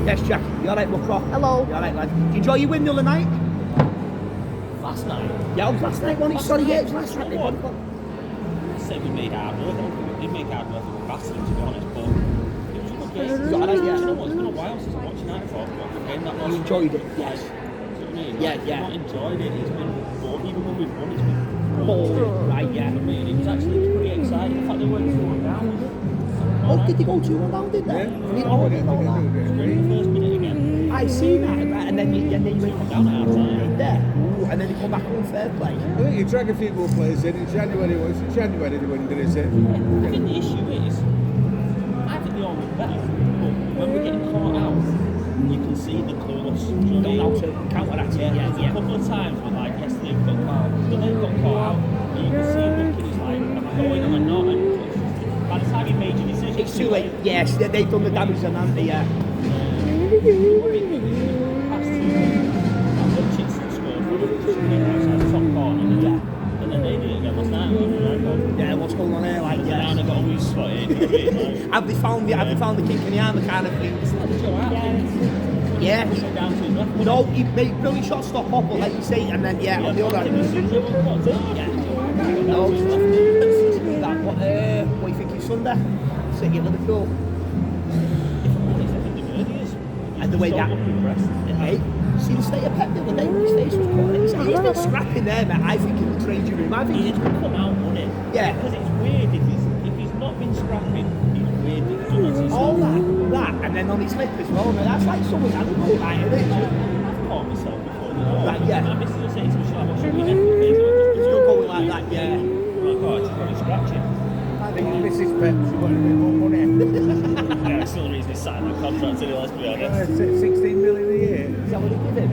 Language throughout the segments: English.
Yes, Jack. You alright, Muckrock? Hello. You alright, lad? Did you enjoy your win the other night? Last night? Yeah, it was last night, wasn't it? Sorry, yeah, it was last night. I said we made hard work. We did make hard work. We were bastard, to be honest, but it was a good game. You alright, yeah? You know what? It's been a while since I watched United for a game that was. You enjoyed it? Yes. Do you know what I mean? Yeah, I've yeah. not enjoyed it. It's been boring. Even when we've won, it's been Boring. Right, yeah. I mean, it was actually pretty exciting. The fact they weren't 2-1 down, was it? Oh, did they go 2-1 down, did they? Yeah. And it all did all that. First minute again. I see that, right? And then you went Down at half time. there. Ooh, and then they come back on fair play. I think you drag a few more players in January. It's in January they wouldn't, is it? I think the issue is, I think they all look better, but when we're getting caught out, you can see the clueless. Do you know what I mean? Counteract it, Yeah, there's a couple of times where, like, yesterday we got caught, but then got caught out, and you can see him looking, he's like, am I going, am I not? And by the time you made your decision, It's too late. Yes, they've done the damage on Andy, yeah. Yeah, what's going on here? Like, yeah. Have they found the kink in the armour kind of thing? Yeah. No, he made brilliant shot stop up, but like you say, and then yeah, on the other end. Yeah. No, that what do you think is Sunday? City of Liverpool. And the way that hey, see the state of Pep the other day when his face was cut. He's been scrapping there, mate. I think in the changing room. I think He's going to come out, won't it? Yeah. Because it's weird if he's not been scrapping, it's weird that he's done it. all that, and then on his lip as well. But that's like someone's animal, like, isn't it? I've caught myself before, you know. Right, yeah. My missus will say to me, shall I wash your neck? If you're going like that, yeah. Oh my God, she's probably scratching. I think Mrs. Pep, she wanted a bit more money. Yeah, that's the only reason he signed that contract, anyway, let's be honest. 16 million a year. Is that what they did?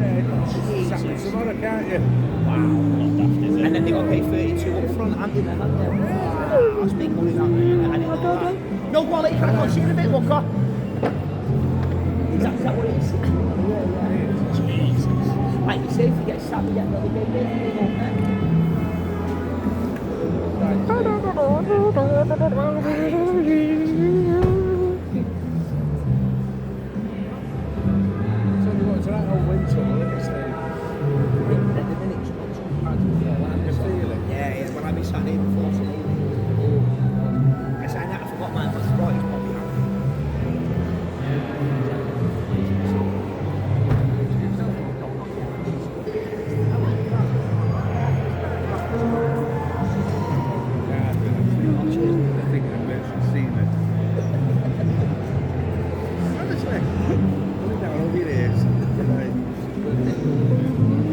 Sack me tomorrow, can't you? Wow, not daft, is it? And then they got paid 32 up front, and then haven't they? That's big money, that. I didn't know that. No quality, crack on, see in a bit, look on. Is that what it is? Jesus. Like you say, if you get stabbed, you get relegated, you know, So you want to that whole winter, isn't it? Yeah, when I be sat here before today. I signed that, I forgot mine, but it's probably out.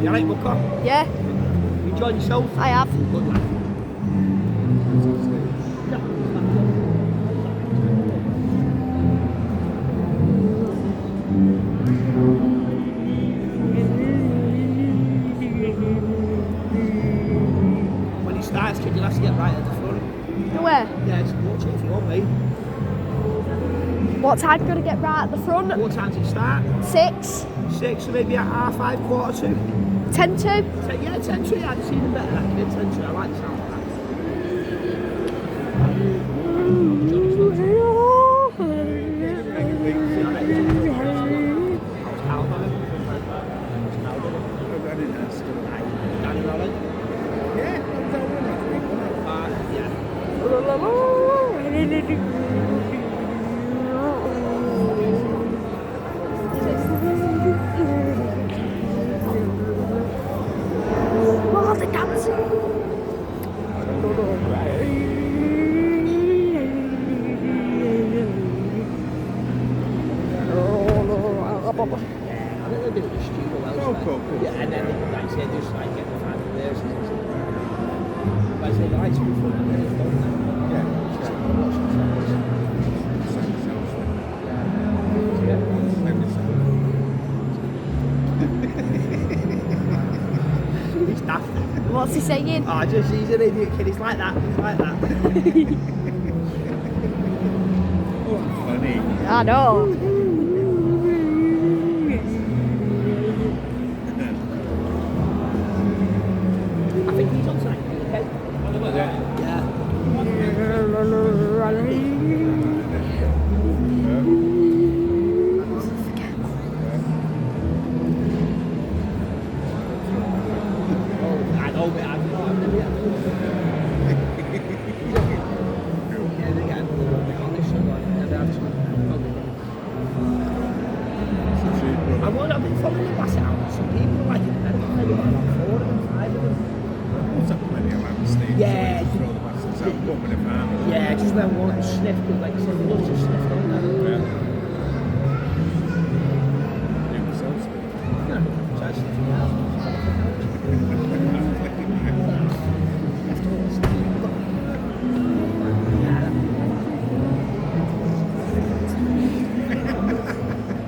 You alright, Booker? Yeah, You enjoyed yourself? I have. Good lad. When he starts, kid, you'll have to get right at the front. Where? Yeah, just watch it if you want, mate. What time gotta get right at the front? What time does it start? 6, 6, so maybe at 5:30, 2. 10 to. Yeah, 10 to, yeah, I'd see them better, that kid, 10 to, I like the sound of that. How's Cal, man? How's Cal doing? Danny Rolling? Yeah, that was our win last week, wasn't it? Yeah. Oh, the dancing. I think they're doing the studio else. Cool. Yeah, and then like I said, just like get the final versions. Like I say, the lights are fun, and then it's done now. Yeah. Just like watching the shows. He's daft. What's he saying? Oh, just he's an idiot kid. He's like that. He's like that. Oh, funny. I know. I think he's on side. Okay. Yeah. them one and sniff, because like you said, they love to sniff, don't they? Yeah. Yeah, myself. Yeah, so it's sniffing out.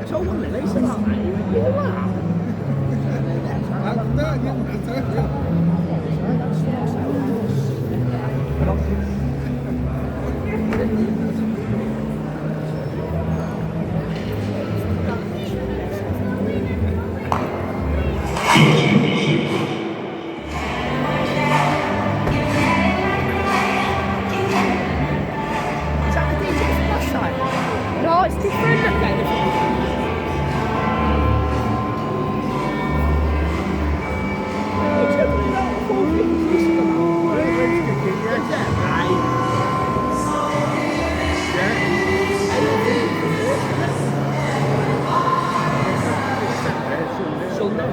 So one minute, they said, "Oh, mate, you went, yeah, what happened?" Is that the DJ from last time? No, it's different.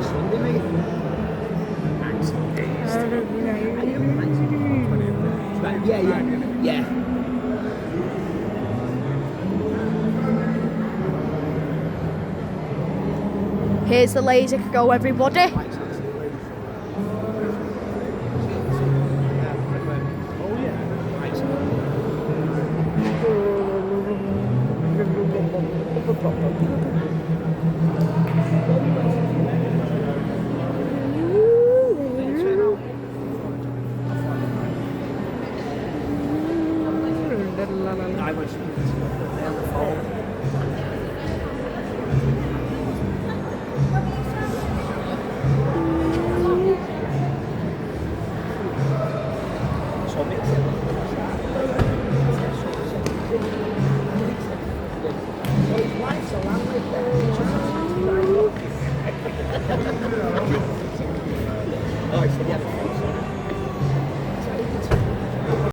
Sunday, mate. Thanks. Yeah. Here's the laser go, everybody. I was on the phone. So mix it. So his wife's a landlady there. Oh, I said, yeah.